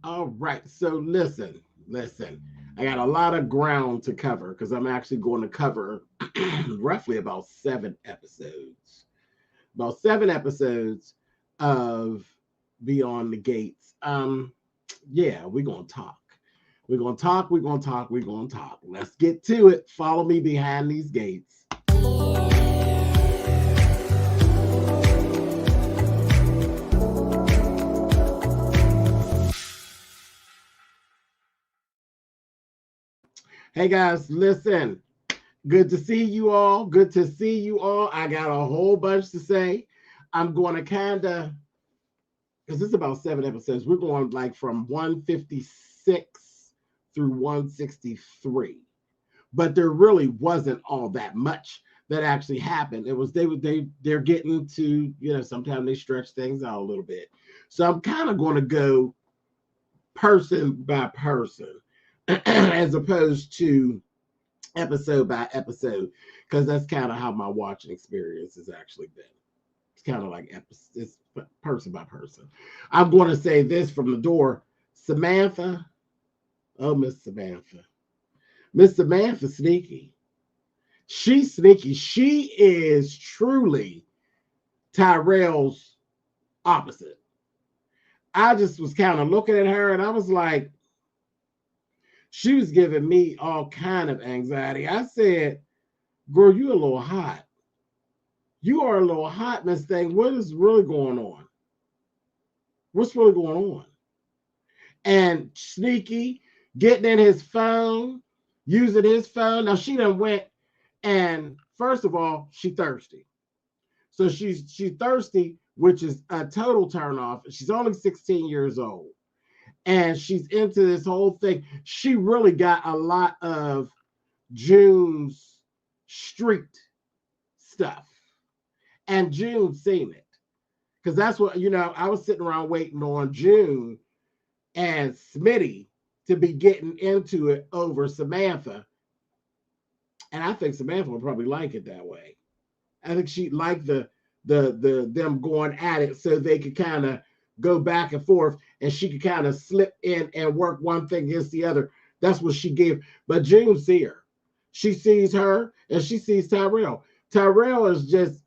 All right. So listen. I got a lot of ground to cover because I'm actually going to cover roughly about 7 episodes. About 7 episodes of Beyond the Gates. Yeah, we're gonna talk. We're gonna talk, we're gonna talk, we're gonna talk. Let's get to it. Follow me behind these gates. Hey guys, listen. Good to see you all. Good to see you all. I got a whole bunch to say. I'm going to kind of, because it's about 7 episodes, we're going like from 156 through 163. But there really wasn't all that much that actually happened. It was they're getting to, sometimes they stretch things out a little bit. So I'm kind of going to go person by person as opposed to episode by episode, because that's kind of how my watching experience has actually been. It's kind of like it's person by person. I'm going to say this from the door. Samantha, oh, Miss Samantha sneaky. She's sneaky. She is truly Tyrell's opposite. I just was kind of looking at her and I was like, she was giving me all kind of anxiety. I said, girl, you a little hot. You are a little hot, Miss Thing. What is really going on? What's really going on? And sneaky, getting in his phone, using his phone. Now she done went and first of all, she thirsty. So she's thirsty, which is a total turn off. She's only 16 years old. And she's into this whole thing. She really got a lot of June's street stuff. And June seen it. Because that's what, I was sitting around waiting on June and Smitty to be getting into it over Samantha. And I think Samantha would probably like it that way. I think she'd like the them going at it so they could kind of go back and forth and she could kind of slip in and work one thing against the other. That's what she gave. But June see her. She sees her and she sees Tyrell. Tyrell is just,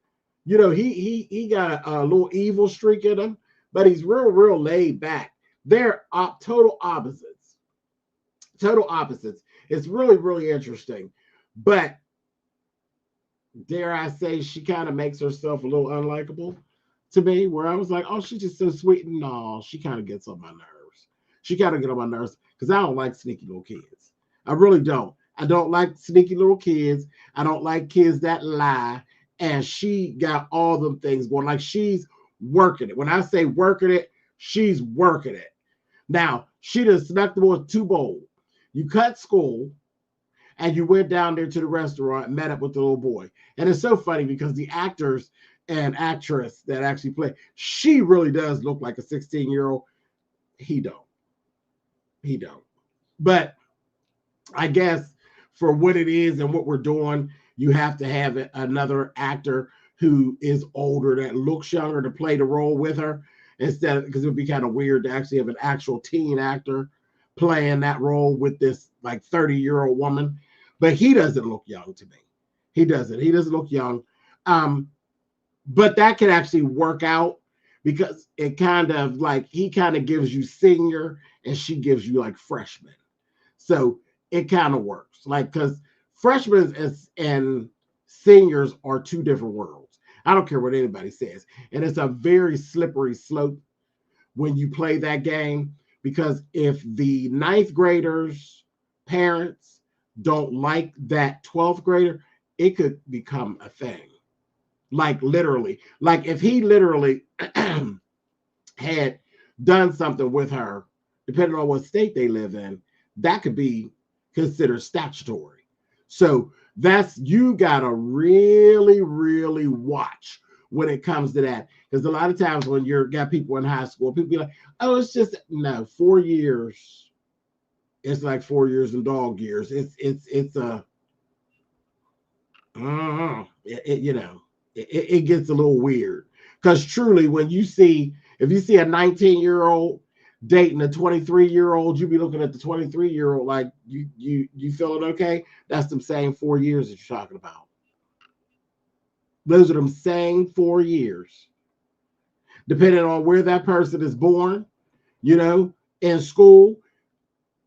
he got a little evil streak in him, but he's real laid back. They're total opposites. Total opposites. It's really interesting. But dare I say, she kind of makes herself a little unlikable to me, where I was like, oh, she's just so sweet. And no, she kind of gets on my nerves. She kind of get on my nerves because I don't like sneaky little kids. I really don't. I don't like sneaky little kids. I don't like kids that lie. And she got all them things going. Like she's working it. When I say working it, she's working it. Now, she just snuck the boy too bold. You cut school and you went down there to the restaurant and met up with the little boy. And it's so funny because the actors and actress that actually play, she really does look like a 16-year-old. He don't. But I guess for what it is and what we're doing, you have to have another actor who is older that looks younger to play the role with her, instead of, because it would be kind of weird to actually have an actual teen actor playing that role with this like 30-year-old woman. But he doesn't look young to me. He doesn't look young. But that can actually work out because it kind of like, he kind of gives you senior and she gives you like freshman. So it kind of works. Like, because freshmen and seniors are two different worlds. I don't care what anybody says. And it's a very slippery slope when you play that game, because if the ninth graders' parents don't like that 12th grader, it could become a thing. Like literally, like if he literally had done something with her, depending on what state they live in, that could be considered statutory. So you gotta really watch when it comes to that, because a lot of times when you've got people in high school, people be like, "Oh, it's just no 4 years." It's like 4 years and dog years. It's a it gets a little weird, because truly, when if you see a 19-year-old dating a 23-year-old, you be looking at the 23-year-old like you feeling okay? That's them same 4 years that you're talking about. Those are them same 4 years. Depending on where that person is born, you know, in school,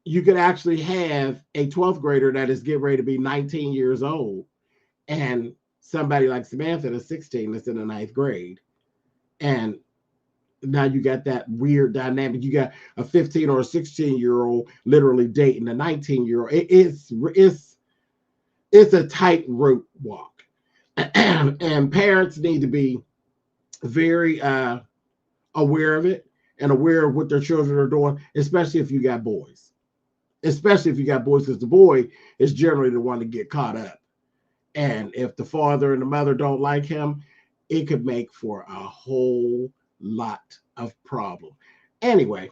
you could actually have a 12th grader that is getting ready to be 19 years old and somebody like Samantha that's 16 that's in the ninth grade. And now you got that weird dynamic. You got a 15 or a 16-year-old literally dating a 19-year-old. It's a tightrope walk. And parents need to be very aware of it and aware of what their children are doing, especially if you got boys. Especially if you got boys, because the boy is generally the one to get caught up. And if the father and the mother don't like him, it could make for a whole lot of problem. Anyway,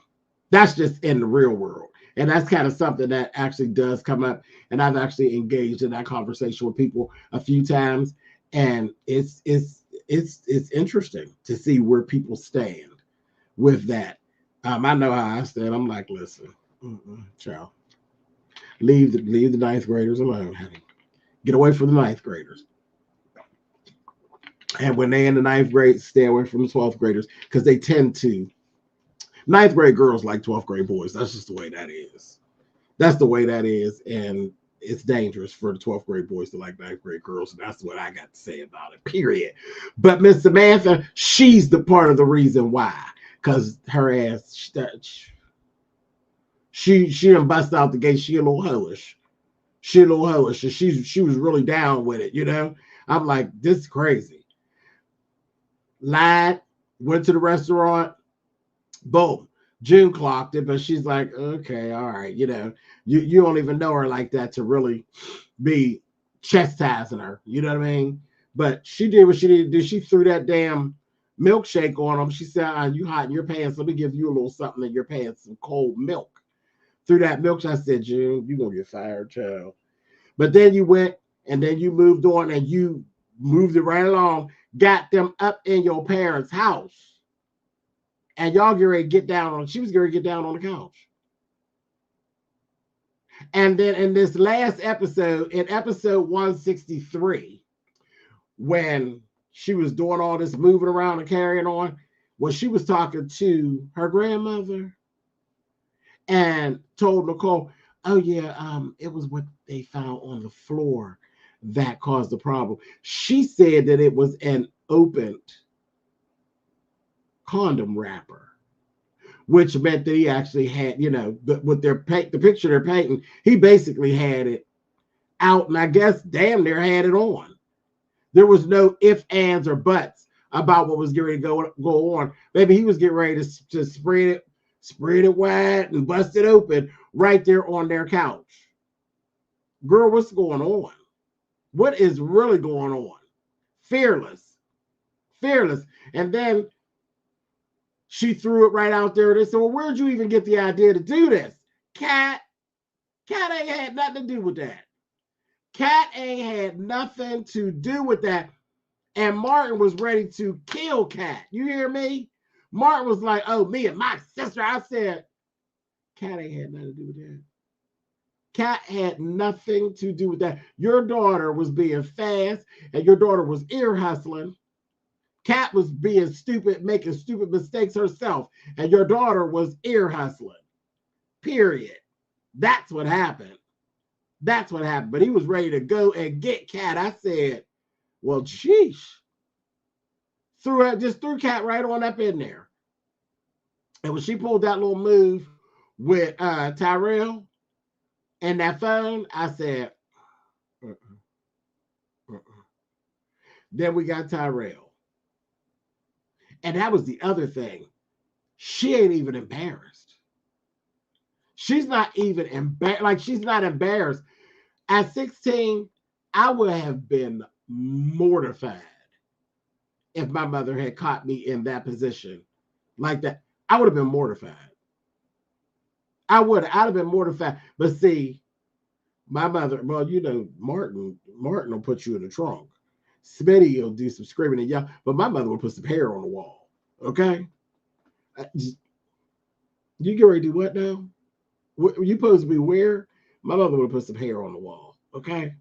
that's just in the real world. And that's kind of something that actually does come up. And I've actually engaged in that conversation with people a few times. And it's interesting to see where people stand with that. I know how I stand. I'm like, listen, child, leave the ninth graders alone, honey. Get away from the ninth graders. And when they in the ninth grade, stay away from the 12th graders because they tend to. Ninth grade girls like 12th grade boys. That's just the way that is. That's the way that is. And it's dangerous for the 12th grade boys to like ninth grade girls. And that's what I got to say about it, period. But Miss Samantha, she's the part of the reason why. Because her ass, she done bust out the gate. She a little hellish. She a little hellish. And she was really down with it, you know? I'm like, this is crazy. Lied, went to the restaurant, boom. June clocked it, but she's like, okay, all right, you know, you don't even know her like that to really be chastising her, you know what I mean? But she did what she needed to do. She threw that damn milkshake on him. She said, you hot in your pants, let me give you a little something in your pants, some cold milk. Threw that milk. I said, June, you're gonna get fired, child. But then you went and then you moved on and you moved it right along, got them up in your parents' house. And y'all get ready to get down on, she was going to get down on the couch. And then in this last episode, in episode 163, when she was doing all this moving around and carrying on, when she was talking to her grandmother and told Nicole, oh yeah, it was what they found on the floor that caused the problem. She said that it was an opened condom wrapper, which meant that he actually had, you know, with the picture they're painting, he basically had it out, and I guess damn near had it on. There was no ifs, ands, or buts about what was getting ready to go on. Maybe he was getting ready to spread it wide and bust it open right there on their couch. Girl, what's going on? What is really going on? Fearless. And then she threw it right out there. They said, well, where'd you even get the idea to do this? Cat ain't had nothing to do with that. Cat ain't had nothing to do with that. And Martin was ready to kill Cat. You hear me? Martin was like, oh, me and my sister. I said, Cat ain't had nothing to do with that. Cat had nothing to do with that. Your daughter was being fast and your daughter was ear hustling. Cat was being stupid, making stupid mistakes herself, and your daughter was ear hustling. Period. That's what happened. But he was ready to go and get Cat. I said, well, sheesh. Threw Cat right on up in there. And when she pulled that little move with Tyrell and that phone, I said, Then we got Tyrell. And that was the other thing. She ain't even embarrassed. She's not even embarrassed. Like, she's not embarrassed. At 16, I would have been mortified if my mother had caught me in that position like that. I would have been mortified. I'd have been mortified. But see, my mother, well, you know, Martin will put you in the trunk. Smitty will do some screaming and yell, but my mother will put some hair on the wall. Okay? You get ready to do what now? You supposed to be where? My mother would have put some hair on the wall. Okay.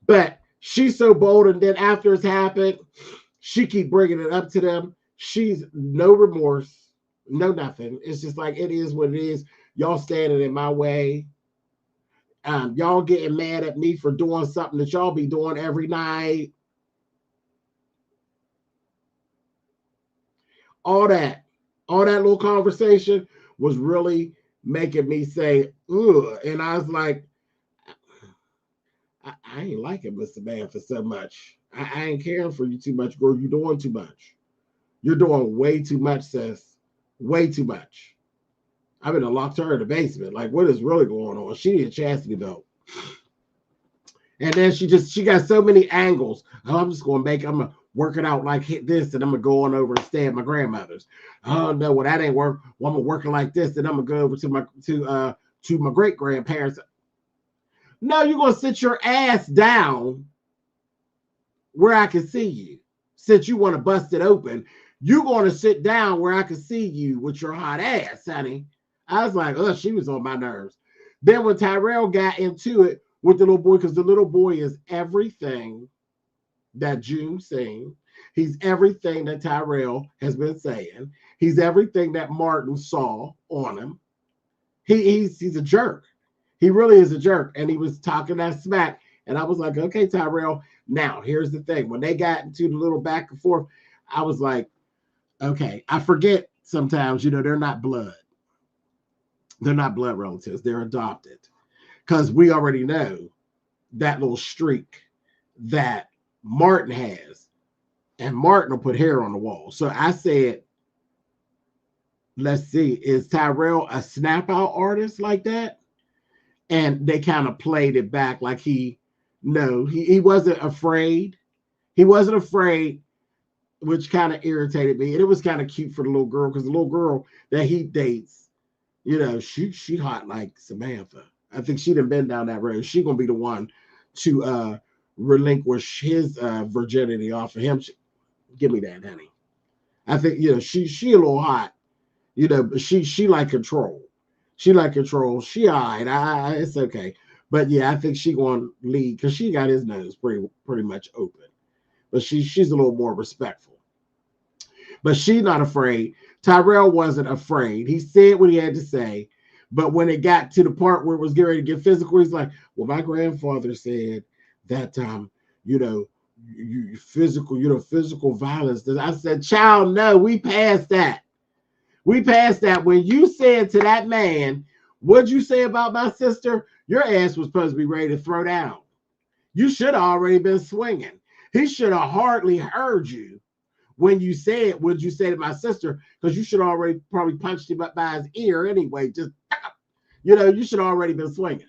But she's so bold. And then after it's happened, she keep bringing it up to them. She's no remorse, no nothing. It's just like, it is what it is. Y'all standing in my way. Y'all getting mad at me for doing something that y'all be doing every night. All that, all that little conversation was really making me say, ugh. And I was like, I ain't liking Mr. Samantha so much. I ain't caring for you too much, girl. You're doing too much. You're doing way too much, sis. Way too much. I've been locked her in the basement. Like, what is really going on? She need a chastity belt. And then she got so many angles. Oh, I'm gonna work it out like this, and I'm gonna go on over and stay at my grandmother's. Oh no, well that ain't work. Well, I'm gonna work it like this, and I'm gonna go over to my great grandparents. No, you're gonna sit your ass down where I can see you. Since you want to bust it open, you're gonna sit down where I can see you with your hot ass, honey. I was like, oh, she was on my nerves. Then when Tyrell got into it with the little boy, because the little boy is everything that June seen. He's everything that Tyrell has been saying. He's everything that Martin saw on him. He's a jerk. He really is a jerk. And he was talking that smack. And I was like, okay, Tyrell. Now, here's the thing. When they got into the little back and forth, I was like, okay, I forget sometimes, they're not blood. They're not blood relatives. They're adopted. Because we already know that little streak that Martin has. And Martin will put hair on the wall. So I said, let's see, is Tyrell a snap out artist like that? And they kind of played it back like he wasn't afraid. He wasn't afraid, which kind of irritated me. And it was kind of cute for the little girl, because the little girl that he dates, she hot like Samantha. I think she'd have been down that road. She gonna be the one to relinquish his virginity off of him. Give me that, honey. I think she a little hot, but she like control. She like control. She all right. It's okay. But yeah, I think she gonna lead because she got his nose pretty much open. But she's a little more respectful. But she's not afraid. Tyrell wasn't afraid. He said what he had to say. But when it got to the part where it was getting ready to get physical, he's like, well, my grandfather said that physical violence. I said, child, no, we passed that. We passed that. When you said to that man, what'd you say about my sister? Your ass was supposed to be ready to throw down. You should have already been swinging. He should have hardly heard you when you said, what'd you say to my sister? Because you should already probably punched him up by his ear anyway. Just, you should have already been swinging.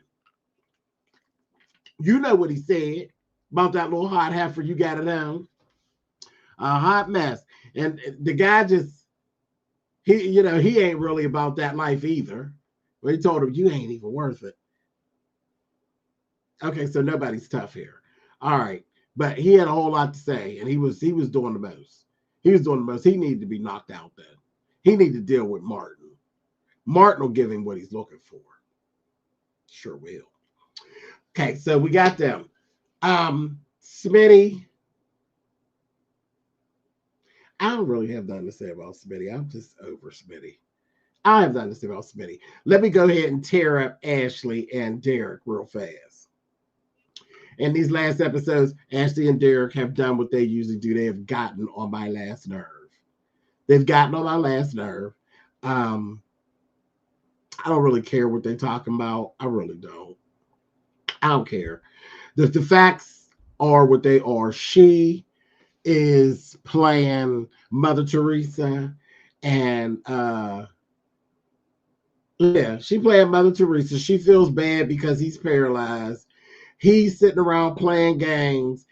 You know what he said about that little hot heifer you got it on. A hot mess. And the guy just, he ain't really about that life either. But he told him, you ain't even worth it. Okay, so nobody's tough here. All right. But he had a whole lot to say, and he was doing the most. He was doing the most. He needed to be knocked out then. He needed to deal with Martin. Martin will give him what he's looking for. Sure will. Okay, so we got them. Smitty. I don't really have nothing to say about Smitty. I'm just over Smitty. I have nothing to say about Smitty. Let me go ahead and tear up Ashley and Derek real fast. In these last episodes, Ashley and Derek have done what they usually do. They have gotten on my last nerve. They've gotten on my last nerve. I don't really care what they're talking about. I really don't. I don't care. The facts are what they are. She is playing Mother Teresa, and she playing Mother Teresa. She feels bad because he's paralyzed. He's sitting around playing games.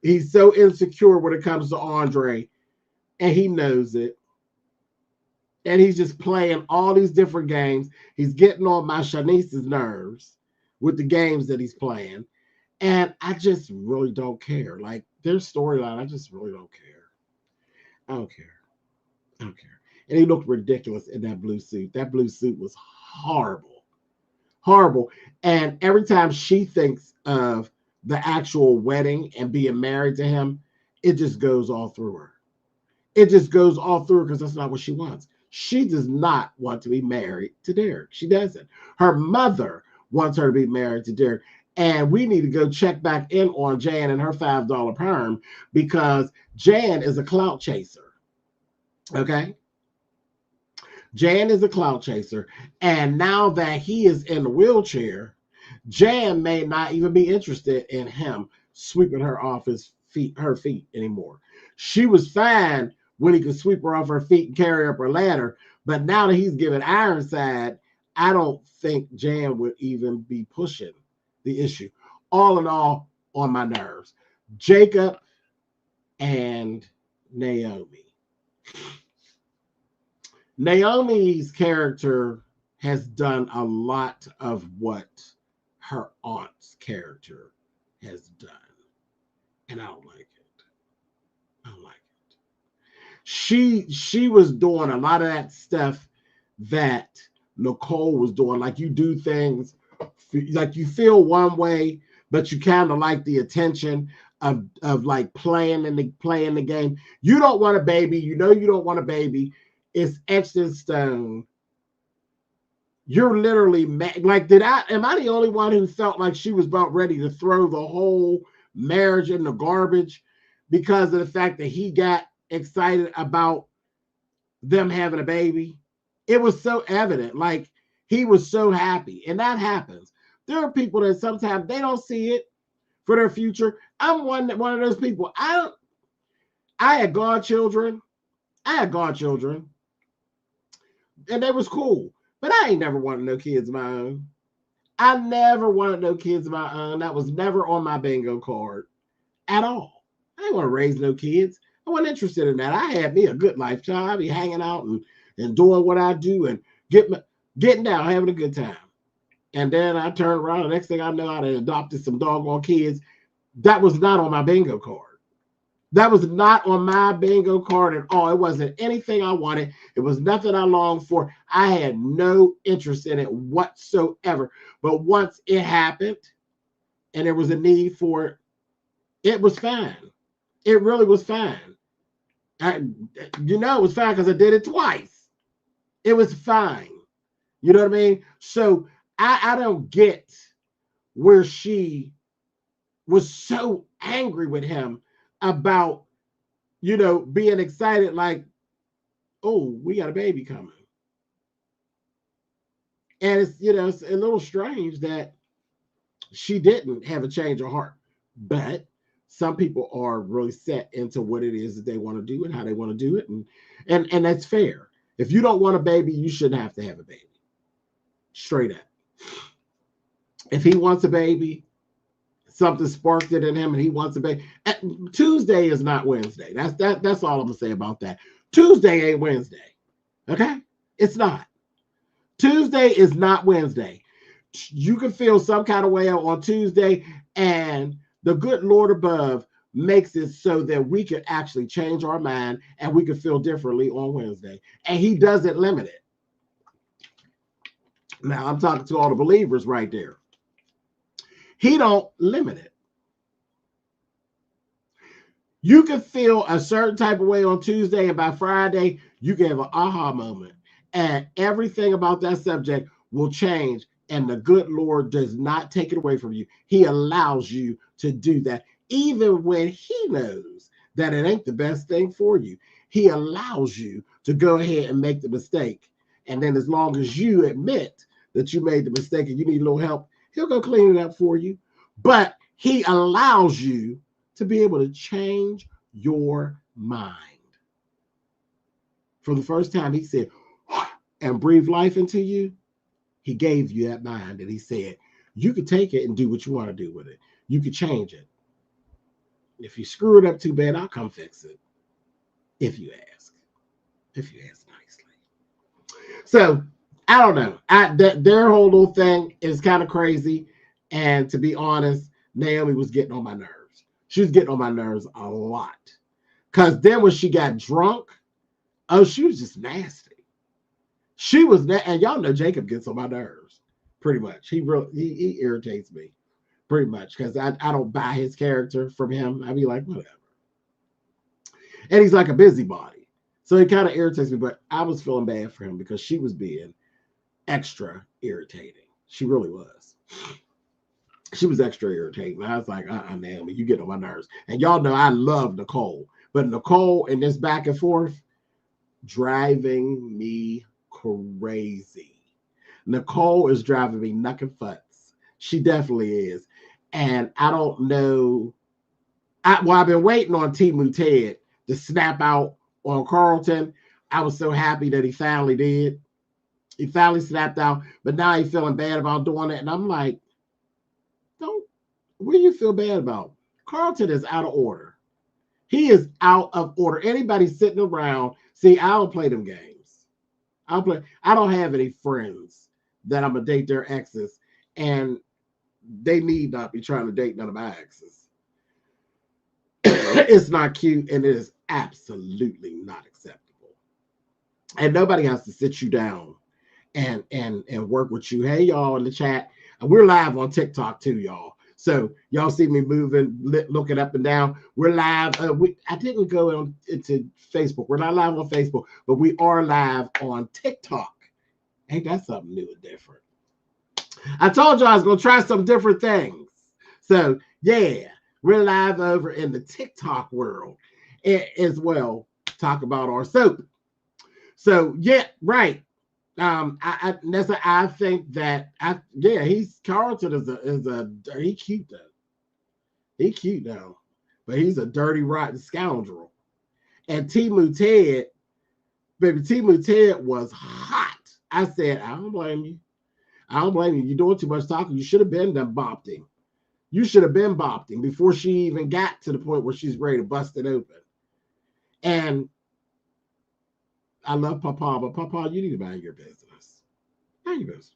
He's so insecure when it comes to Andre, and he knows it. And he's just playing all these different games. He's getting on my Shanice's nerves with the games that he's playing. And I just really don't care. Like, their storyline, I just really don't care. I don't care. And he looked ridiculous in that blue suit. That blue suit was horrible. Horrible. And every time she thinks of the actual wedding and being married to him, it just goes all through her. It just goes all through her because that's not what she wants. She does not want to be married to Derek. She doesn't. Her mother wants her to be married to Derek. And we need to go check back in on Jan and her $5 perm because Jan is a clout chaser. Okay? Jan is a clout chaser. And now that he is in the wheelchair, Jan may not even be interested in him sweeping her off her feet anymore. She was fine when he could sweep her off her feet and carry up her ladder. But now that he's giving Ironside, I don't think Jan would even be pushing the issue. All in all, on my nerves. Jacob and Naomi. Naomi's character has done a lot of what her aunt's character has done. And I don't like it. I don't like it. She was doing a lot of that stuff that Nicole was doing. Like you do things, like you feel one way, but you kind of like the attention of like playing the game. You don't want a baby. You know you don't want a baby. It's etched in stone. You're literally like, am I the only one who felt like she was about ready to throw the whole marriage in the garbage because of the fact that he got excited about them having a baby? It was so evident. Like he was so happy. And that happens. There are people that sometimes they don't see it for their future. I'm one of those people. I had godchildren. And they was cool. But I ain't never wanted no kids of my own. I never wanted no kids of my own. That was never on my bingo card at all. I didn't want to raise no kids. I wasn't interested in that. I had me a good life, child. I'd be hanging out and doing what I do and getting down, having a good time. And then I turned around. The next thing I know, I'd adopted some doggone kids. That was not on my bingo card. That was not on my bingo card at all. It wasn't anything I wanted. It was nothing I longed for. I had no interest in it whatsoever. But once it happened and there was a need for it, it was fine. It really was fine. It was fine because I did it twice. It was fine. You know what I mean? So I don't get where she was so angry with him about, being excited like, oh, we got a baby coming. And it's, it's a little strange that she didn't have a change of heart. But some people are really set into what it is that they want to do and how they want to do it. And that's fair. If you don't want a baby, you shouldn't have to have a baby. Straight up. If he wants a baby, something sparked it in him and he wants a baby. Tuesday is not Wednesday. That's all I'm gonna say about that. Tuesday ain't Wednesday. Okay? It's not. Tuesday is not Wednesday. You can feel some kind of way on Tuesday, and the good Lord above makes it so that we can actually change our mind and we can feel differently on Wednesday. And he doesn't limit it. Now I'm talking to all the believers right there. He don't limit it. You can feel a certain type of way on Tuesday, and by Friday, you can have an aha moment. And everything about that subject will change. And the good Lord does not take it away from you. He allows you to do that. Even when he knows that it ain't the best thing for you. He allows you to go ahead and make the mistake. And then as long as you admit that you made the mistake and you need a little help, he'll go clean it up for you. But he allows you to be able to change your mind. For the first time, he said, and breathe life into you. He gave you that mind and he said, you can take it and do what you want to do with it. You can change it. If you screw it up too bad, I'll come fix it. If you ask. If you ask nicely. So, I don't know. Their whole little thing is kind of crazy. And to be honest, Naomi was getting on my nerves. She was getting on my nerves a lot. Because then when she got drunk, Oh, she was just nasty. She was, and y'all know Jacob gets on my nerves, pretty much. He irritates me, pretty much, because I don't buy his character from him. I be like, whatever. And he's like a busybody. So it kind of irritates me, but I was feeling bad for him because she was being extra irritating. She really was. She was extra irritating. I was like, Naomi, you get on my nerves. And y'all know I love Nicole. But Nicole in this back and forth, driving me crazy. Nicole is driving me knuckin' futz. She definitely is. And I don't know. I've been waiting on Temu Ted to snap out on Carlton. I was so happy that he finally did. He finally snapped out, but now he's feeling bad about doing it. And I'm like, what do you feel bad about? Carlton is out of order. He is out of order. Anybody sitting around, see, I don't play them games. I don't have any friends that I'm going to date their exes, and they need not be trying to date none of my exes. It's not cute, and it is absolutely not acceptable. And nobody has to sit you down and work with you. Hey, y'all in the chat. We're live on TikTok too, y'all. So y'all see me moving, looking up and down. We're live. I didn't go into Facebook. We're not live on Facebook, but we are live on TikTok. Ain't that something new and different? I told y'all I was going to try some different things. So, yeah, we're live over in the TikTok world as well. Talk about our soap. So, yeah, right. I think that Carlton he cute though. He cute though, but he's a dirty, rotten scoundrel. And Temu Ted, baby, Temu Ted was hot. I said, I don't blame you. I don't blame you. You're doing too much talking. You should have been done bopping. You should have been bopping before she even got to the point where she's ready to bust it open. And I love Papa, but Papa, you need to mind your business. Mind your business.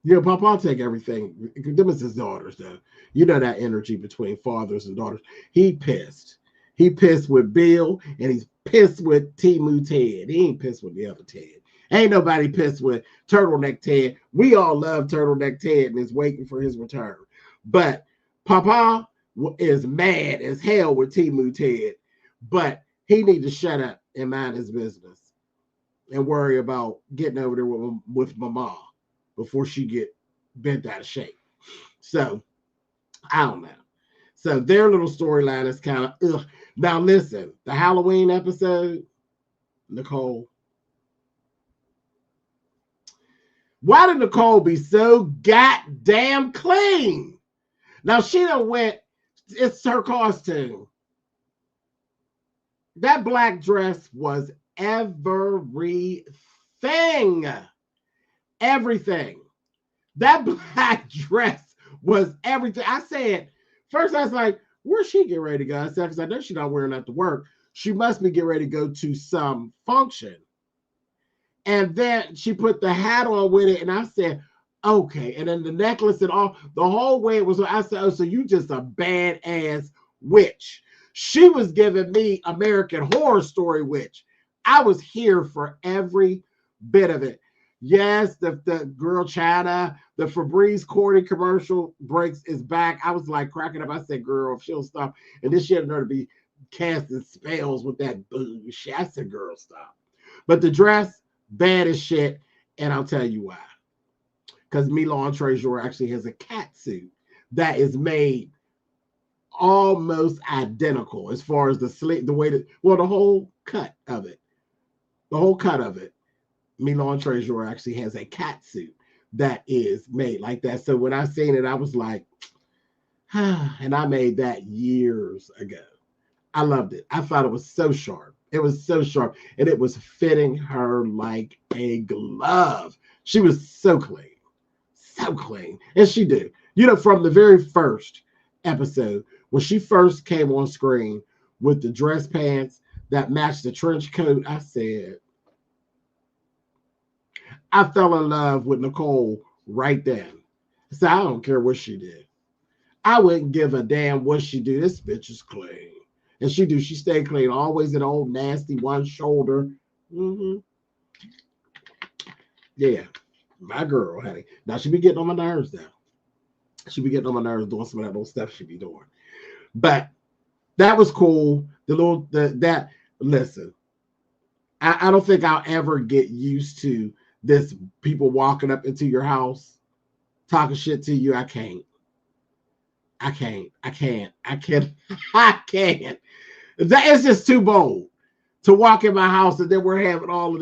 You know, Papa take everything. Them is his daughters, though. You know that energy between fathers and daughters. He pissed. He pissed with Bill, and he's pissed with Temu Ted. He ain't pissed with the other Ted. Ain't nobody pissed with Turtleneck Ted. We all love Turtleneck Ted and is waiting for his return. But Papa is mad as hell with Temu Ted. But he needs to shut up and mind his business and worry about getting over there with Mama before she get bent out of shape. So, I don't know. So, their little storyline is kind of, ugh. Now, listen, the Halloween episode, Nicole. Why did Nicole be so goddamn clean? Now, she done went, it's her costume. That black dress was everything. Everything. That black dress was everything. I said, first I was like, where's she getting ready to go? I said, because I know she's not wearing that to work. She must be getting ready to go to some function. And then she put the hat on with it, and I said, okay. And then the necklace and all, the whole way it was, I said, oh, so you just a badass witch. She was giving me American Horror Story witch. I was here for every bit of it. Yes, the girl China, the Febreze Cordy commercial breaks is back. I was like cracking up. I said, girl, if she'll stop. And this shit had to be casting spells with that boo shit. I said, girl, stop. But the dress, bad as shit. And I'll tell you why. Because Elon Treasure actually has a cat suit that is made almost identical as far as the way that, well, the whole cut of it. The whole cut of it. Elon Treasure actually has a cat suit that is made like that. So when I seen it, I was like, and I made that years ago. I loved it. I thought it was so sharp. It was so sharp. And it was fitting her like a glove. She was so clean. So clean. And she did. You know, from the very first episode, when she first came on screen with the dress pants that matched the trench coat, I said, I fell in love with Nicole right then. So I don't care what she did. I wouldn't give a damn what she did. This bitch is clean. And she stayed clean, always an old nasty one shoulder. Mm-hmm. Yeah, my girl, honey. Now she be getting on my nerves now. She be getting on my nerves doing some of that little stuff she be doing. But that was cool. That listen, I don't think I'll ever get used to this people walking up into your house talking shit to you. I can't. I can't. I can't. I can't. I can't. That is just too bold to walk in my house and then we're having all of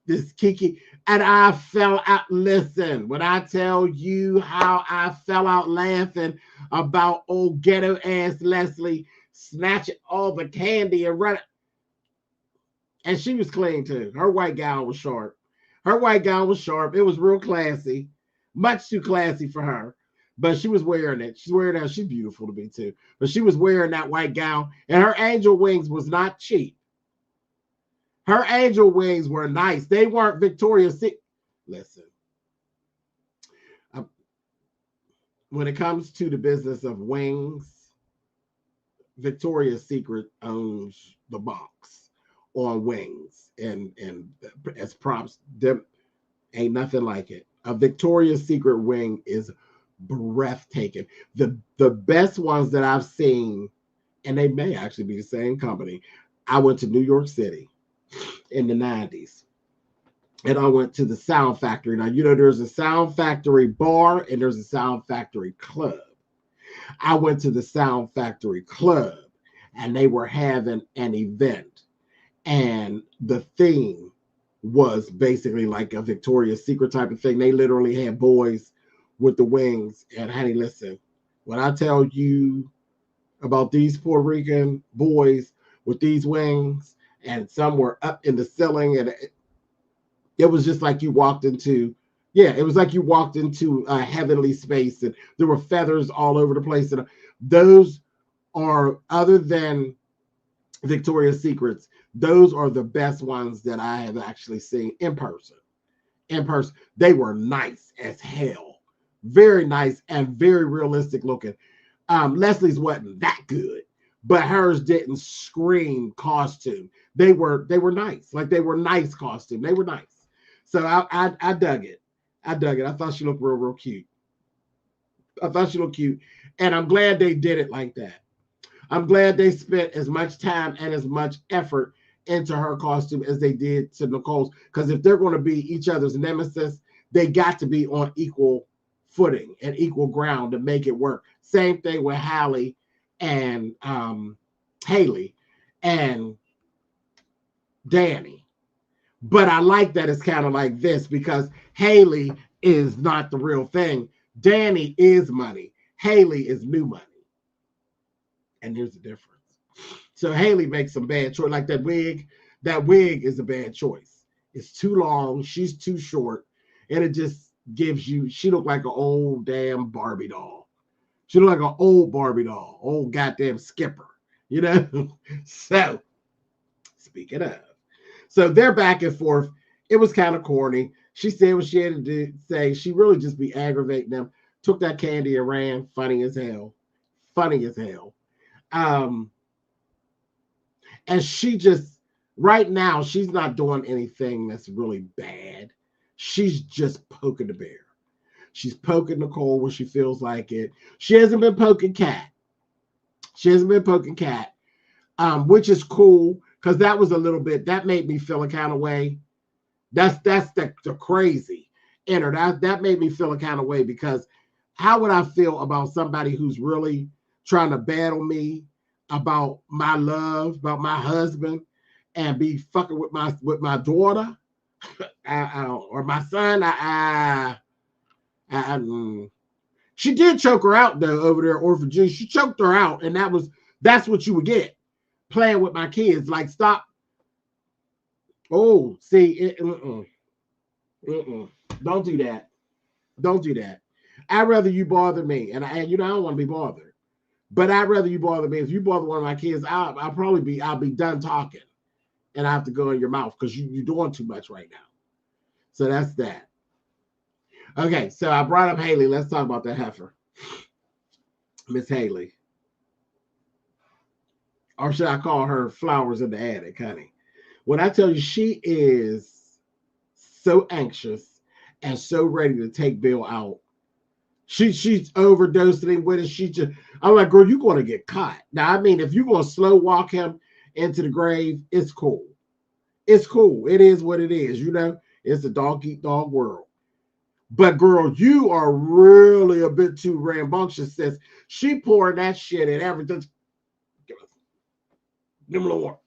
this kiki. And I fell out. Listen, when I tell you how I fell out laughing about old ghetto ass Leslie snatching all the candy and running. And she was clean too. Her white gown was sharp. Her white gown was sharp. It was real classy, much too classy for her. But she was wearing it. She's wearing that. She's beautiful to me too. But she was wearing that white gown, and her angel wings was not cheap. Her angel wings were nice. They weren't Victoria's Secret. Listen, when it comes to the business of wings, Victoria's Secret owns the box on wings, and as props, them ain't nothing like it. A Victoria's Secret wing is breathtaking. The best ones that I've seen, and they may actually be the same company. I went to New York City in the 90s, and I went to the Sound Factory. Now, you know, there's a Sound Factory bar and there's a Sound Factory club. I went to the Sound Factory club, and they were having an event, and the theme was basically like a Victoria's Secret type of thing. They literally had boys with the wings. And honey, listen, when I tell you about these Puerto Rican boys with these wings, and some were up in the ceiling, and it was just like you walked into, it was like you walked into a heavenly space, and there were feathers all over the place. And those are, other than Victoria's Secrets, those are the best ones that I have actually seen in person. In person, they were nice as hell. Very nice and very realistic looking. Leslie's wasn't that good, but hers didn't scream costume. They were nice. Like, they were nice costume. They were nice. So I dug it. I dug it. I thought she looked real cute. I thought she looked cute. And I'm glad they did it like that. I'm glad they spent as much time and as much effort into her costume as they did to Nicole's. Because if they're going to be each other's nemesis, they got to be on equal footing and equal ground to make it work. Same thing with Hallie and Haley and Danny. But I like that it's kind of like this, because Haley is not the real thing. Danny is money. Haley is new money. And there's a difference. So Haley makes some bad choice. Like that wig is a bad choice. It's too long. She's too short. And it just gives you, she looked like an old damn Barbie doll. She looked like an old Barbie doll. Old goddamn Skipper. You know? So, speaking of. So they're back and forth. It was kind of corny. She said what she had to say. She really just be aggravating them. Took that candy and ran. Funny as hell. Funny as hell. And she just, right now, she's not doing anything that's really bad. She's just poking the bear. She's poking Nicole when she feels like it. She hasn't been poking Kat. Which is cool, because that was a little bit, that made me feel a kind of way. That's the crazy in her. That made me feel a kind of way, because how would I feel about somebody who's really trying to battle me about my love, about my husband, and be fucking with my daughter or my son? She did choke her out though over there at Orphan G. She choked her out, and that's what you would get playing with my kids. Like, stop. Oh, see, don't do that. Don't do that. I'd rather you bother me, and I don't want to be bothered. But I'd rather you bother me. If you bother one of my kids, I'll be done talking, and I have to go in your mouth, because you're doing too much right now. So that's that. Okay, so I brought up Haley. Let's talk about that heifer, Miss Haley. or should I call her flowers in the attic, honey? When I tell you she is so anxious and so ready to take Bill out, she's overdosing with it. I'm like, girl, you're gonna get caught. Now, I mean, if you're gonna slow walk him into the grave, it's cool. It's cool. It is what it is. It's a dog eat dog world. But girl, you are really a bit too rambunctious. Sis. She pouring that shit in everything. Give me a little more.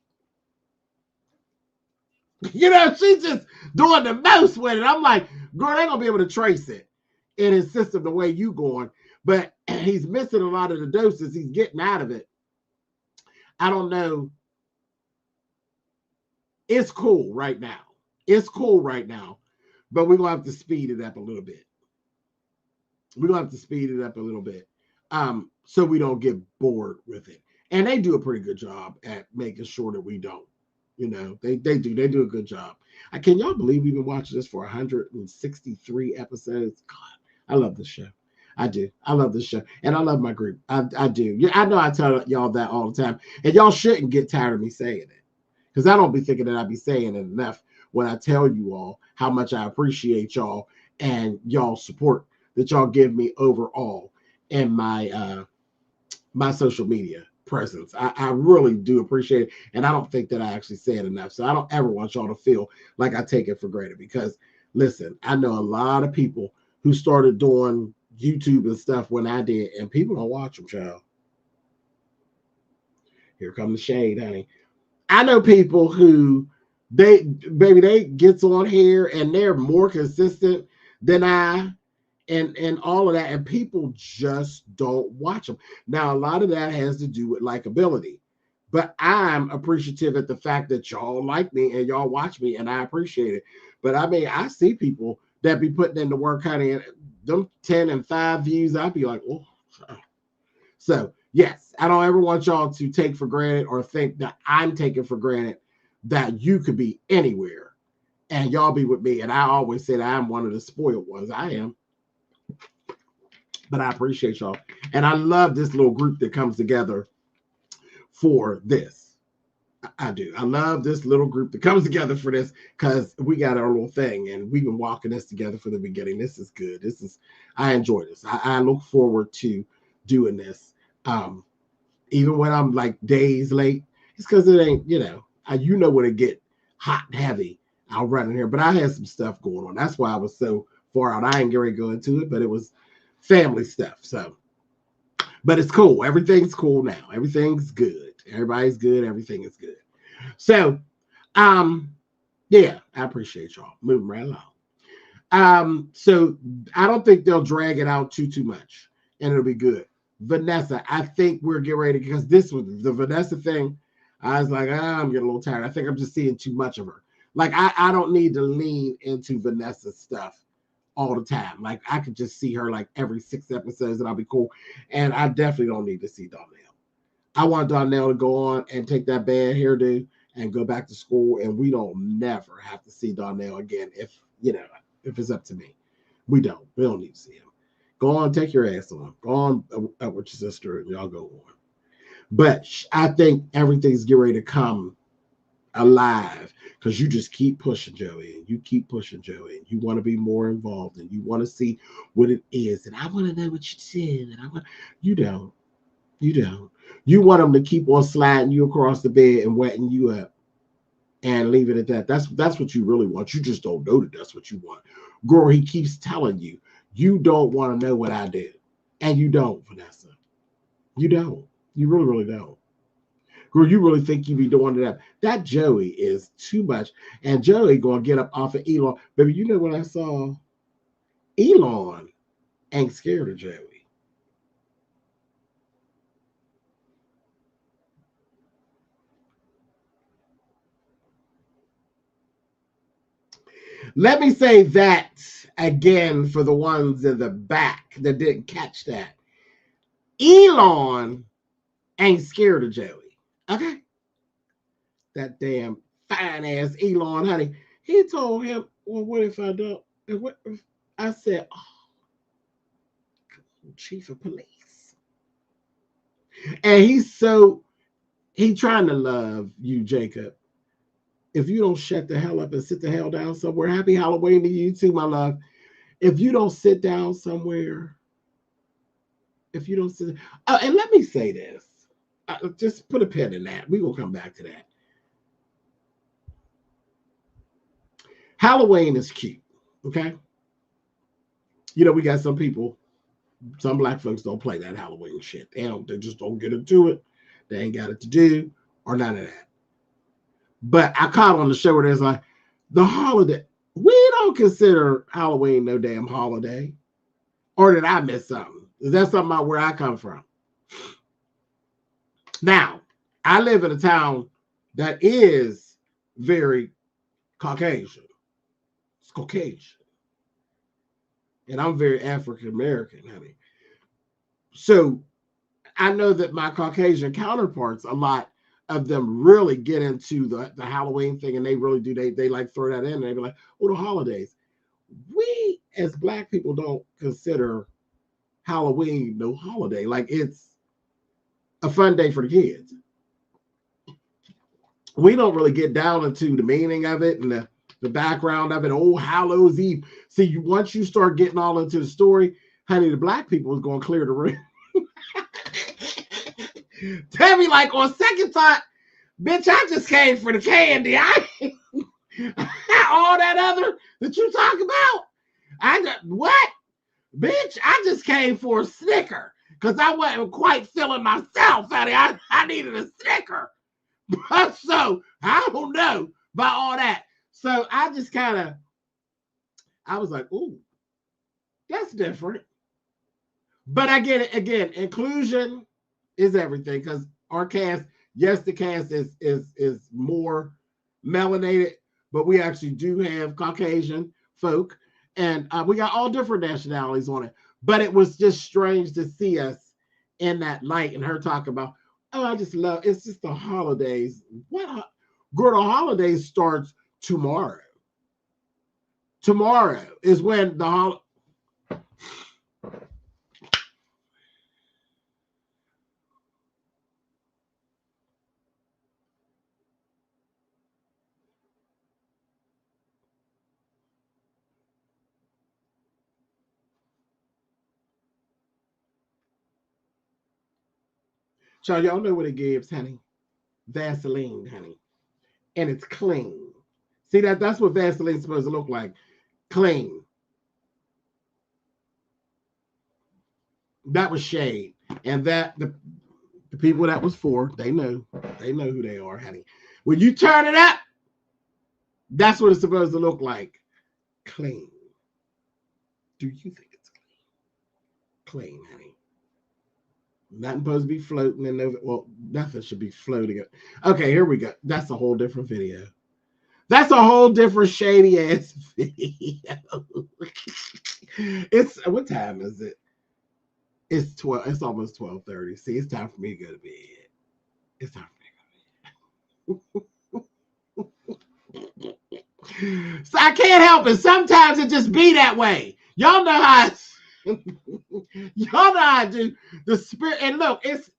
She's just doing the most with it. I'm like, girl, they gonna be able to trace it in his system the way you going. But he's missing a lot of the doses. He's getting out of it. I don't know. It's cool right now. It's cool right now. But we're gonna have to speed it up a little bit. So we don't get bored with it. And they do a pretty good job at making sure that we don't. They do a good job. Can y'all believe we've been watching this for 163 episodes? God, I love this show. I do. I love this show. And I love my group. I do. Yeah, I know I tell y'all that all the time. And y'all shouldn't get tired of me saying it. Because I don't be thinking that I be saying it enough when I tell you all how much I appreciate y'all and y'all support that y'all give me overall in my my social media presence. I really do appreciate it. And I don't think that I actually say it enough. So I don't ever want y'all to feel like I take it for granted. Because listen, I know a lot of people who started doing YouTube and stuff when I did, and people don't watch them, child. Here comes the shade, honey. I know people who they gets on here and they're more consistent than I and all of that, and people just don't watch them. Now, a lot of that has to do with likability, but I'm appreciative at the fact that y'all like me and y'all watch me, and I appreciate it. But I mean, I see people that be putting in the work, honey, and them 10 and 5 views, I'd be like, oh. So yes, I don't ever want y'all to take for granted or think that I'm taking for granted that you could be anywhere and y'all be with me. And I always say that I'm one of the spoiled ones. I am. But I appreciate y'all. And I love this little group that comes together for this. I do. I love this little group that comes together for this because we got our little thing and we've been walking this together from the beginning. This is good. I enjoy this. I look forward to doing this. Even when I'm like days late, it's because it ain't, when it get hot and heavy, I'll run in here. But I had some stuff going on. That's why I was so far out. I ain't going to go into it, but it was family stuff. So, but it's cool. Everything's cool now. Everything's good. Everybody's good. Everything is good. So, yeah, I appreciate y'all. Moving right along. So I don't think they'll drag it out too much, and it'll be good. Vanessa, I think we're getting ready because this was the Vanessa thing. I was like, I'm getting a little tired. I think I'm just seeing too much of her. Like, I don't need to lean into Vanessa's stuff all the time. Like, I could just see her like every 6 episodes and I'll be cool. And I definitely don't need to see Donnell. I want Donnell to go on and take that bad hairdo and go back to school. And we don't never have to see Donnell again if it's up to me. We don't need to see him. Go on, take your ass on. Go on up with your sister and y'all go on. But I think everything's getting ready to come alive because you just keep pushing, Joey, and you keep pushing, Joey, and you want to be more involved and you want to see what it is. And I want to know what you did. And you don't. You want them to keep on sliding you across the bed and wetting you up and leave it at that. That's what you really want. You just don't know that that's what you want. Girl, he keeps telling you, you don't want to know what I did. And you don't, Vanessa. You don't. You really, really don't. Girl, you really think you be doing that? That Joey is too much. And Joey going to get up off of Elon. Baby, you know what I saw? Elon ain't scared of Joey. Let me say that again for the ones in the back that didn't catch that. Elon ain't scared of Joey. Okay? That damn fine ass Elon, honey. He told him, well, what if I don't? And what if I said, oh, chief of police. And he's so He trying to love you, Jacob. If you don't shut the hell up and sit the hell down somewhere, happy Halloween to you too, my love. If you don't sit down somewhere, if you don't sit, and let me say this, just put a pin in that. We will come back to that. Halloween is cute, okay? You know, we got some people, some black folks don't play that Halloween shit. They just don't get into it. They ain't got it to do or none of that. But I caught on the show where there's like the holiday. We don't consider Halloween no damn holiday. Or did I miss something? Is that something about where I come from? Now, I live in a town that is very Caucasian. It's Caucasian. And I'm very African American, honey. So I know that my Caucasian counterparts, a lot of them really get into the Halloween thing, and they really do. They like throw that in, and they be like, "Oh, the holidays." We as black people don't consider Halloween no holiday. Like, it's a fun day for the kids. We don't really get down into the meaning of it and the background of it. Oh, Hallows Eve. See, once you start getting all into the story, honey, the black people is going to clear the room. Tell me, like, on second thought, bitch, I just came for the candy. All that other that you talk about, what? Bitch, I just came for a Snicker because I wasn't quite feeling myself, honey. I needed a Snicker. So, I don't know about all that. So, I just I was like, ooh, that's different. But I get it. Again, inclusion is everything, because our cast, yes, the cast is more melanated, but we actually do have Caucasian folk, and we got all different nationalities on it. But it was just strange to see us in that light and her talk about, oh, I just love, it's just the holidays. What? Girl, the holidays starts tomorrow. Tomorrow is when the holiday. So y'all know what it gives, honey. Vaseline, honey. And it's clean. See, that's what Vaseline's supposed to look like. Clean. That was shade. And that the people that was for, they know who they are, honey. When you turn it up, that's what it's supposed to look like. Clean. Do you think it's clean? Clean, honey. Nothing supposed to be floating in there. Well, nothing should be floating. Okay, here we go. That's a whole different video. That's a whole different shady ass video. It's, what time is it? It's 12. It's almost 12:30. See, it's time for me to go to bed. It's time for me to go to bed. So I can't help it. Sometimes it just be that way. Y'all know how y'all know how I do the spirit. And look, it's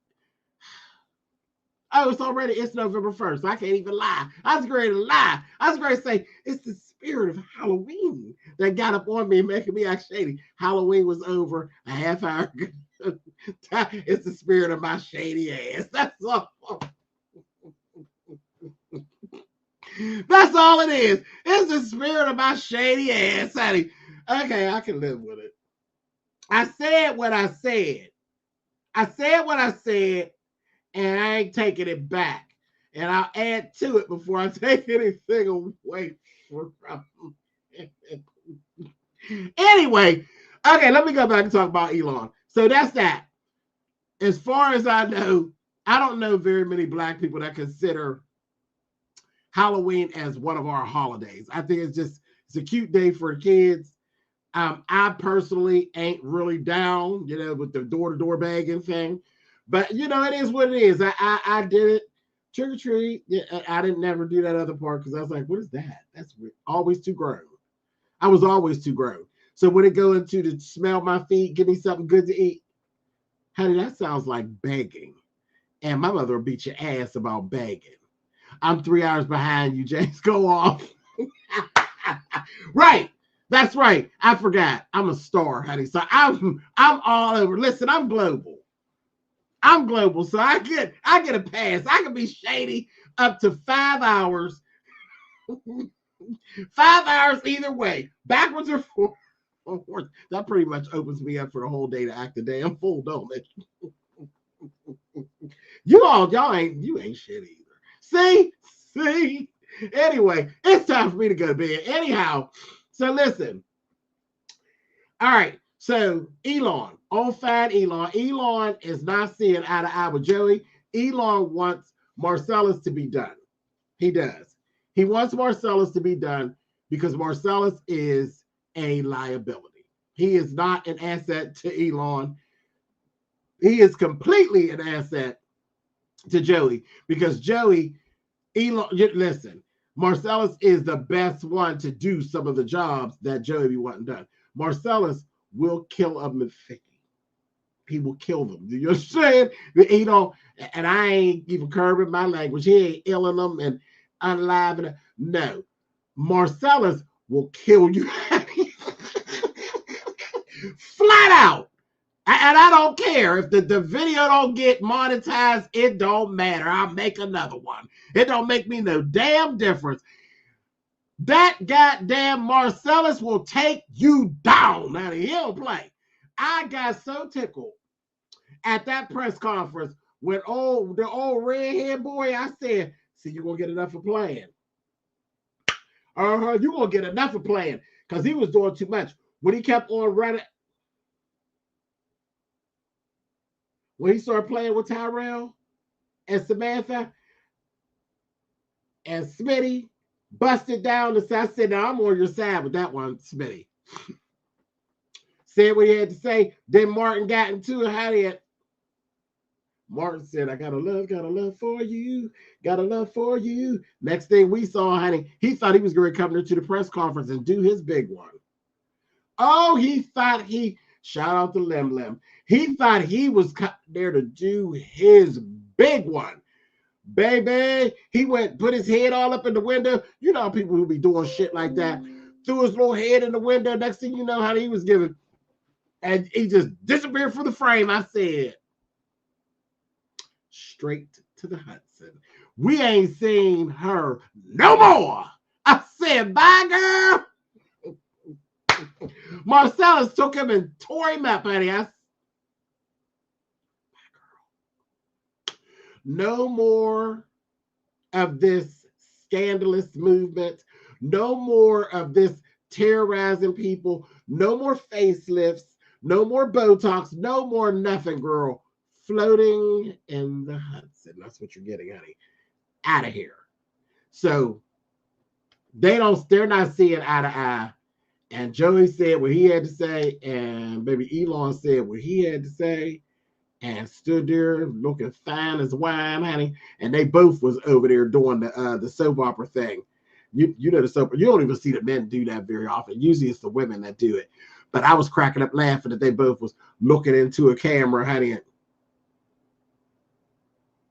November 1st. I can't even lie. I was ready to lie. I was ready to say it's the spirit of Halloween that got up on me, making me act shady. Halloween was over a half hour ago. It's the spirit of my shady ass. That's all. That's all it is. It's the spirit of my shady ass, honey. Okay, I can live with it. I said what I said. I said what I said, and I ain't taking it back. And I'll add to it before I take anything away from it. Anyway, okay, let me go back and talk about Elon. So that's that. As far as I know, I don't know very many black people that consider Halloween as one of our holidays. I think it's a cute day for kids. I personally ain't really down, with the door-to-door bagging thing. But, it is what it is. I did it. Trick or treat. Yeah, I didn't never do that other part because I was like, what is that? That's weird. Always too grown. I was always too grown. So when it go into the smell my feet, give me something good to eat, honey, that sounds like begging. and my mother will beat your ass about begging. I'm 3 hours behind you, James. Go off. Right. That's right. I forgot. I'm a star, honey. So I'm all over. Listen, I'm global. I'm global. So I get a pass. I can be shady up to 5 hours. 5 hours either way. Backwards or forwards. That pretty much opens me up for the whole day to act a damn fool, don't it? You ain't shit either. See? Anyway, it's time for me to go to bed. Anyhow, so listen. All right, so Elon, old fat Elon. Elon is not seeing eye to eye with Joey. Elon wants Marcellus to be done. He does. He wants Marcellus to be done because Marcellus is a liability. He is not an asset to Elon. He is completely an asset to Joey because Elon, listen, Marcellus is the best one to do some of the jobs that Joey be wanting done. Marcellus will kill a Mephicky. He will kill them. You understand? And I ain't even curbing my language. He ain't illing them and unliving. No. Marcellus will kill you. Flat out. And I don't care if the video don't get monetized. It don't matter. I'll make another one. It don't make me no damn difference. That goddamn Marcellus will take you down. Now he don't play. I got so tickled at that press conference when the old redhead boy. I said, "See, you're gonna get enough of playing. You're gonna get enough of playing," because he was doing too much. When he kept on running. When he started playing with Tyrell and Samantha and Smitty, busted down and I said, "Now I'm on your side with that one, Smitty." Said what he had to say. Then Martin got into it. How did Martin said, "I got a love for you, got a love for you." Next thing we saw, honey, he thought he was going to come to the press conference and do his big one. Oh, shout out to Lim. He thought he was there to do his big one. Baby, he put his head all up in the window. You know people who be doing shit like that. Threw his little head in the window. Next thing you know, how he was giving. And he just disappeared from the frame. I said, straight to the Hudson. We ain't seen her no more. I said, bye, girl. Marcellus took him and tore him up, honey. No more of this scandalous movement. No more of this terrorizing people. No more facelifts. No more Botox. No more nothing, girl. Floating in the Hudson. That's what you're getting, honey. Out of here. So they're not seeing eye to eye. And Joey said what he had to say, and baby Elon said what he had to say, and stood there looking fine as wine, honey. And they both was over there doing the soap opera thing. You know the soap. You don't even see the men do that very often. Usually it's the women that do it. But I was cracking up laughing that they both was looking into a camera, honey.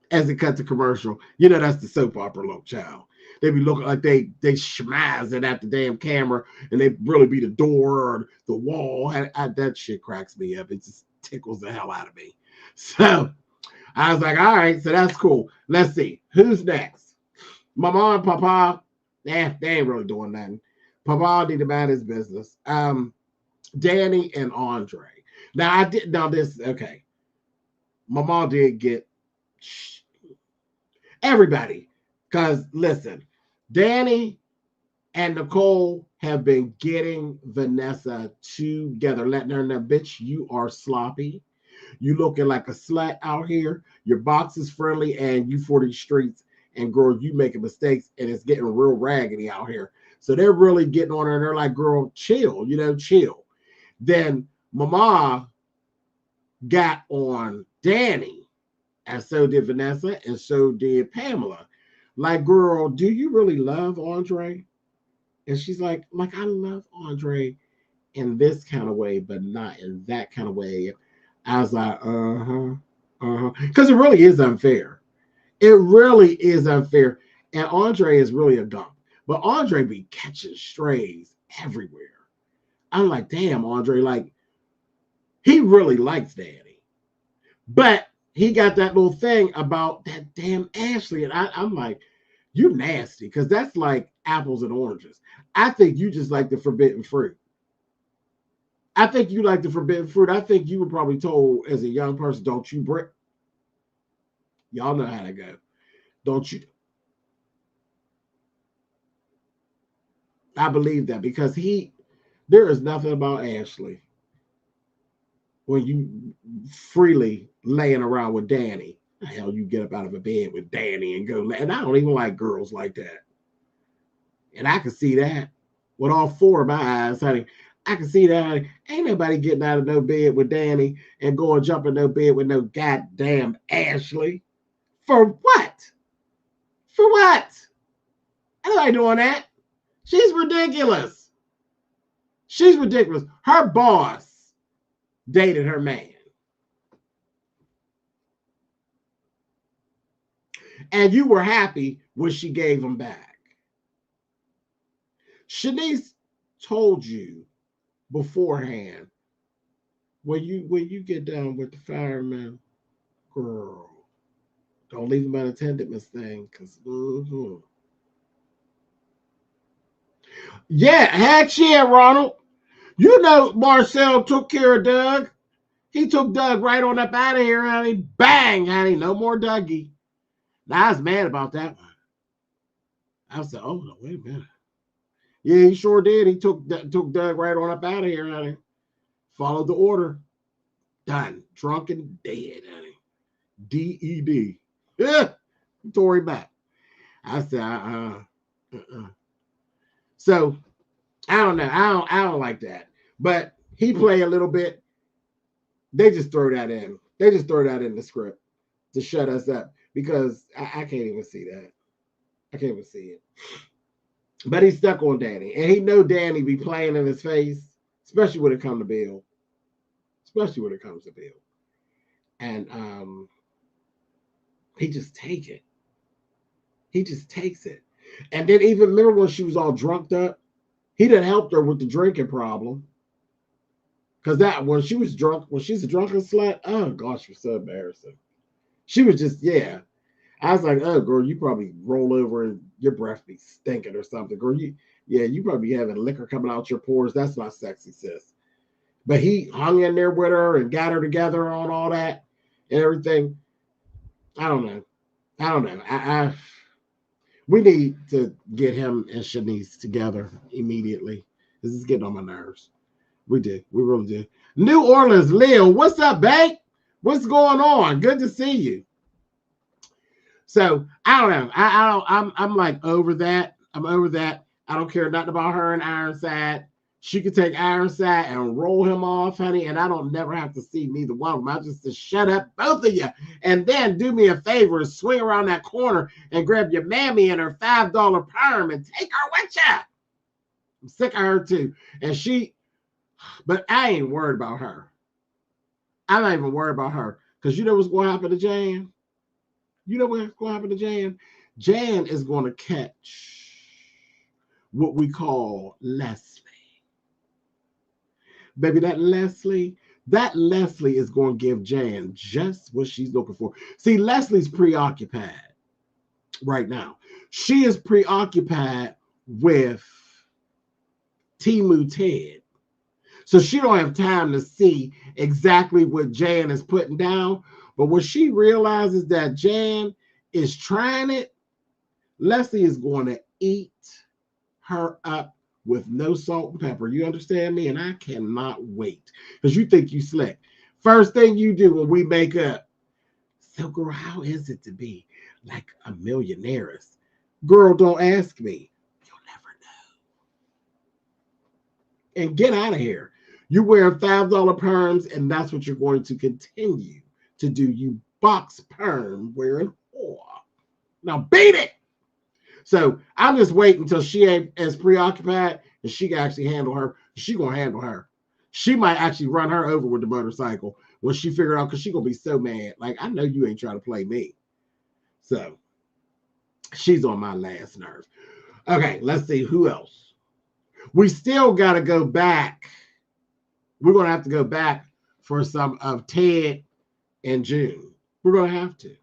As it cut to commercial, you know that's the soap opera look, child. They be looking like they schmazzing at the damn camera, and they really be the door or the wall. That shit cracks me up. It just tickles the hell out of me. So I was like, all right, so that's cool. Let's see who's next. Mama and Papa, they ain't really doing nothing. Papa need to mind his business. Danny and Andre. Okay. Mama did get everybody. Because listen, Danny and Nicole have been getting Vanessa together, letting her know, bitch, you are sloppy. You looking like a slut out here. Your box is friendly and you for these streets. And girl, you making mistakes and it's getting real raggedy out here. So they're really getting on her and they're like, girl, chill, chill. Then Mama got on Danny, and so did Vanessa, and so did Pamela. Like, girl, do you really love Andre? And she's like, I love Andre in this kind of way, but not in that kind of way. I was like, uh-huh. Because it really is unfair. It really is unfair. And Andre is really a gump. But Andre be catching strays everywhere. I'm like, damn, Andre, like, he really likes Danny. But he got that little thing about that damn Ashley. And I'm like, you nasty. Because that's like apples and oranges. I think you just like the forbidden fruit. I think you like the forbidden fruit. I think you were probably told as a young person, don't you break. Y'all know how to go. Don't you? I believe that because there is nothing about Ashley when you freely laying around with Danny. The hell, you get up out of a bed with Danny and go. And I don't even like girls like that. And I can see that with all four of my eyes, honey. I can see that, honey. Ain't nobody getting out of no bed with Danny and going jump in no bed with no goddamn Ashley. For what? For what? I ain't doing that. She's ridiculous. She's ridiculous. Her boss dated her man. And you were happy when she gave him back. Shanice told you beforehand, when you get down with the fireman, girl, don't leave him unattended, Miss Thing, because yeah, heck yeah, Ronald. You know Marcel took care of Doug. He took Doug right on up out of here, honey. Bang, honey. No more Dougie. Now, I was mad about that one. I said, oh, no, wait a minute. Yeah, he sure did. He took Doug right on up out of here, honey. Followed the order. Done. Drunk and dead, honey. DED. Yeah. Tore him back. I said, So, I don't know. I don't like that. But he play a little bit. They just throw that in. They just throw that in the script to shut us up because I can't even see that. I can't even see it. But he's stuck on Danny. And he know Danny be playing in his face, especially when it comes to Bill. Especially when it comes to Bill. And he just take it. He just takes it. And then even remember when she was all drunked up? He done helped her with the drinking problem. Because that when she was drunk, when she's a drunken slut, oh gosh, it was so embarrassing. She was just, yeah. I was like, oh girl, you probably roll over and your breath be stinking or something. Girl, you probably having liquor coming out your pores. That's not sexy, sis. But he hung in there with her and got her together on all that and everything. I don't know. We need to get him and Shanice together immediately. This is getting on my nerves. We did. We really did. New Orleans, Lil, what's up, babe? What's going on? Good to see you. So I don't know. I'm like over that. I'm over that. I don't care nothing about her and Ironside. She could take Ironside and roll him off, honey, and I don't never have to see neither one of them. I just shut up, both of you, and then do me a favor and swing around that corner and grab your mammy and her $5 perm and take her with you. I'm sick of her too. But I ain't worried about her. I'm not even worried about her. Because you know what's going to happen to Jan? You know what's going to happen to Jan? Jan is going to catch what we call Leslie. Baby, that Leslie is going to give Jan just what she's looking for. See, Leslie's preoccupied right now. She is preoccupied with Timu Ted. So she don't have time to see exactly what Jan is putting down. But when she realizes that Jan is trying it, Leslie is going to eat her up with no salt and pepper. You understand me? And I cannot wait. Because you think you slick. First thing you do when we make up. So, girl, how is it to be like a millionaires? Girl, don't ask me. You'll never know. And get out of here. You wear $5 perms, and that's what you're going to continue to do. You box perm wearing whore. Now beat it. So I'm just waiting until she ain't as preoccupied and she can actually handle her. She gonna handle her. She might actually run her over with the motorcycle when she figured out, because she's gonna be so mad. Like, I know you ain't trying to play me. So she's on my last nerve. Okay, let's see who else. We still gotta go back. We're gonna have to go back for some of Ted and June. We're gonna have to.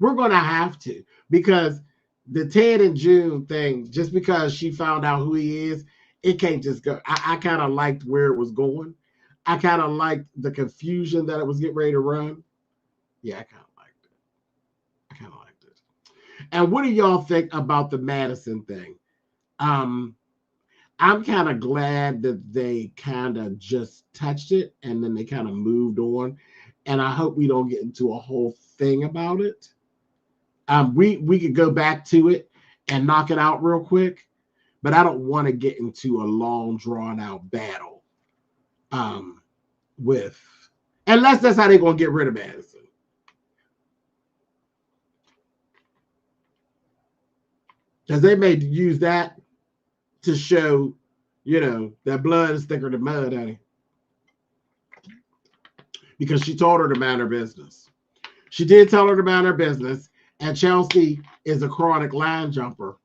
We're gonna have to, because the Ted and June thing, just because she found out who he is, it can't just go. I kind of liked where it was going. I kind of liked the confusion that it was getting ready to run. Yeah, I kind of liked it. I kind of liked it. And what do y'all think about the Madison thing? I'm kind of glad that they kind of just touched it and then they kind of moved on. And I hope we don't get into a whole thing about it. We could go back to it and knock it out real quick, but I don't want to get into a long, drawn out battle with, unless that's how they're going to get rid of Madison. Because they may use that to show, that blood is thicker than mud, honey. Because she told her to mind her business. She did tell her to mind her business, and Chelsea is a chronic line jumper.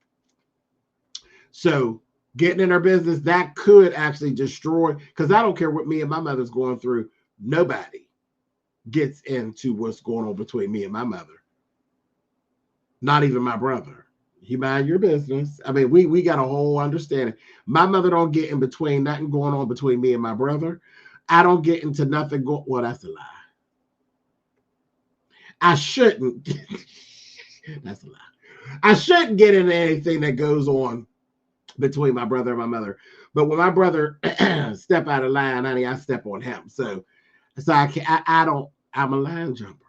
So getting in her business, that could actually destroy, because I don't care what me and my mother's going through. Nobody gets into what's going on between me and my mother. Not even my brother. You mind your business. I mean, we got a whole understanding. My mother don't get in between nothing going on between me and my brother. I don't get into nothing well, that's a lie. I shouldn't. That's a lie. I shouldn't get into anything that goes on between my brother and my mother. But when my brother step out of line, honey, I step on him. So I don't, I'm a line jumper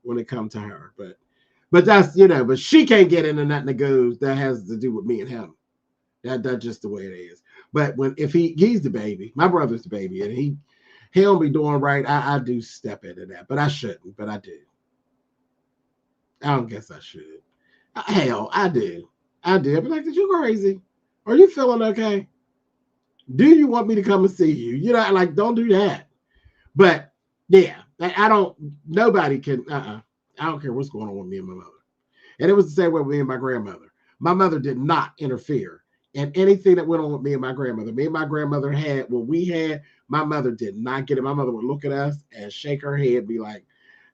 when it comes to her. But that's, but she can't get into nothing that has to do with me and him. That's just the way it is. But if he's the baby, my brother's the baby, and he don't be doing right, I do step into that. But I shouldn't, but I do. I don't guess I should. Hell, I do. I do. I'd be like, "Are you crazy? Are you feeling okay? Do you want me to come and see you? Like, don't do that." But yeah, I don't, nobody can, I don't care what's going on with me and my mother. And it was the same way with me and my grandmother. My mother did not interfere in anything that went on with me and my grandmother. Me and my grandmother had what we had. My mother did not get it. My mother would look at us and shake her head and be like,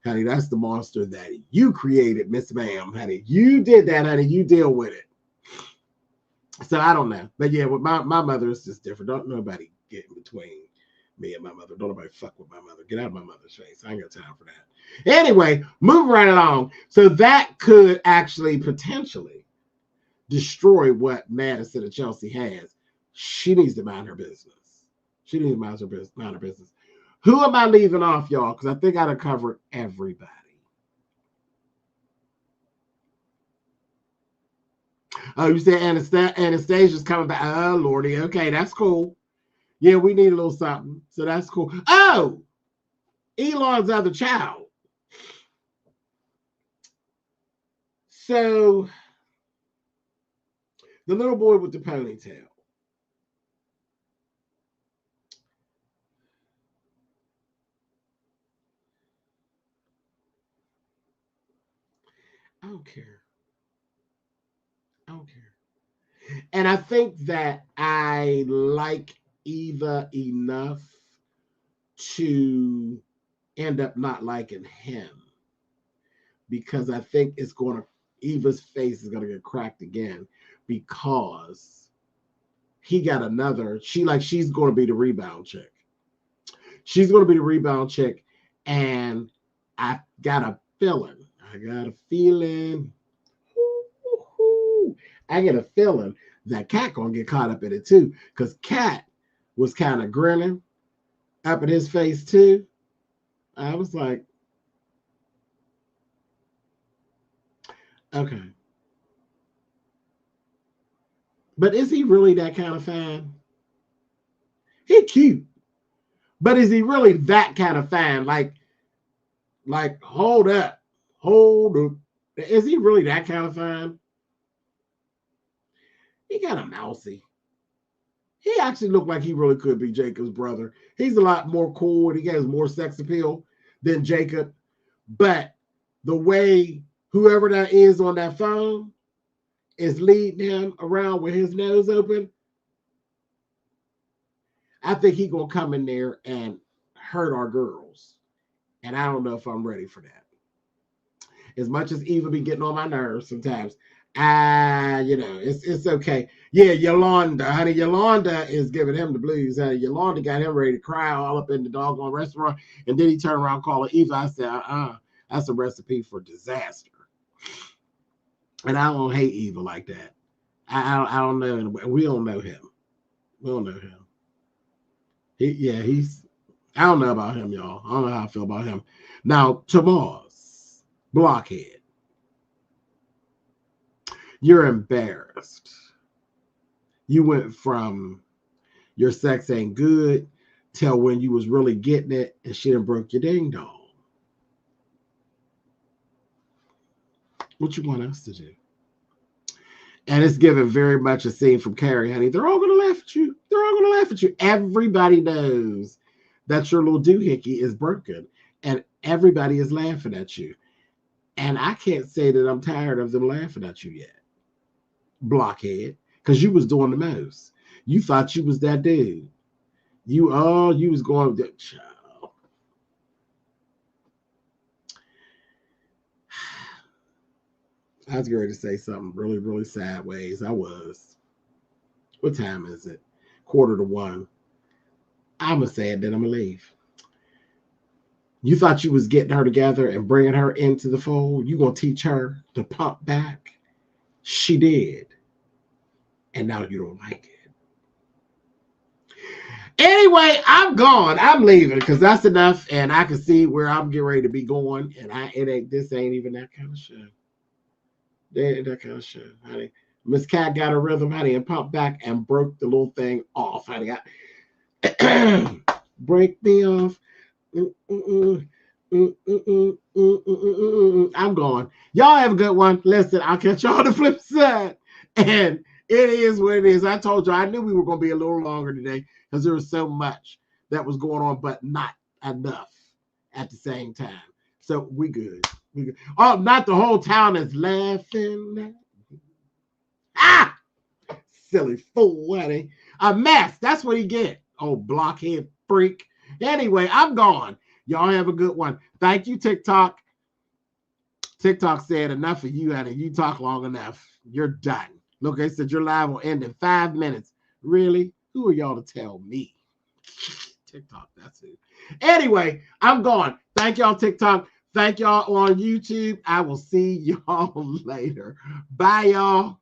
"Honey, that's the monster that you created, Miss Ma'am. Honey, you did that, honey. You deal with it." So I don't know. But yeah, with my mother, it's just different. Don't nobody get in between me and my mother. Don't nobody fuck with my mother. Get out of my mother's face. I ain't got time for that. Anyway, move right along. So that could actually potentially destroy what Madison and Chelsea has. She needs to mind her business. She needs to mind her business. Who am I leaving off, y'all? Because I think I've covered everybody. Oh, you said Anastasia's coming back. Oh, Lordy. Okay, that's cool. Yeah, we need a little something. So that's cool. Oh, Elon's other child. So the little boy with the ponytail. I don't care. I don't care. And I think that I like Eva enough to end up not liking him, because I think Eva's face is going to get cracked again, because he got another, she's going to be the rebound chick. She's going to be the rebound chick. And I got a feeling, that Cat gonna get caught up in it too, because Cat was kind of grinning up at his face too. I was like, okay, but is he really that kind of fan? He cute, but is he really that kind of fan? Like, hold up, is he really that kind of fan? He kind of mousy. He actually looked like he really could be Jacob's brother. He's a lot more cool and he has more sex appeal than Jacob. But the way whoever that is on that phone is leading him around with his nose open, I think he's going to come in there and hurt our girls. And I don't know if I'm ready for that. As much as Eva be getting on my nerves sometimes, it's okay. Yeah, Yolanda, honey, Yolanda is giving him the blues. Honey, Yolanda got him ready to cry all up in the doggone restaurant, and then he turned around calling Eva. I said, that's a recipe for disaster. And I don't hate Eva like that. I don't know. We don't know him. We don't know him. He's. I don't know about him, y'all. I don't know how I feel about him. Now, Tomas, blockhead. You're embarrassed. You went from your sex ain't good till when you was really getting it and she done broke your ding dong. What you want us to do? And it's given very much a scene from Carrie, honey. They're all going to laugh at you. They're all going to laugh at you. Everybody knows that your little doohickey is broken and everybody is laughing at you. And I can't say that I'm tired of them laughing at you yet. Blockhead, because you was doing the most. You thought you was that dude. You was going to child. I was going to say something really, really sideways. I was. What time is it? 1:45. I'm going to say it, then I'm going to leave. You thought you was getting her together and bringing her into the fold. You going to teach her to pump back? She did. And now you don't like it. Anyway, I'm gone. I'm leaving because that's enough. And I can see where I'm getting ready to be going. And this ain't even that kind of show. That kind of show, honey. Miss Cat got a rhythm, honey, and pumped back and broke the little thing off, honey. Break me off. I'm gone. Y'all have a good one. Listen, I'll catch y'all on the flip side. And it is what it is. I told you I knew we were going to be a little longer today because there was so much that was going on, but not enough at the same time. So we good. We good. Oh, not the whole town is laughing. Ah! Silly fool, honey. A mess. That's what he get. Oh, blockhead freak. Anyway, I'm gone. Y'all have a good one. Thank you, TikTok. TikTok said enough of you, honey. You talk long enough. You're done. Look, they said your live will end in 5 minutes. Really? Who are y'all to tell me? TikTok, that's it. Anyway, I'm gone. Thank y'all, TikTok. Thank y'all on YouTube. I will see y'all later. Bye, y'all.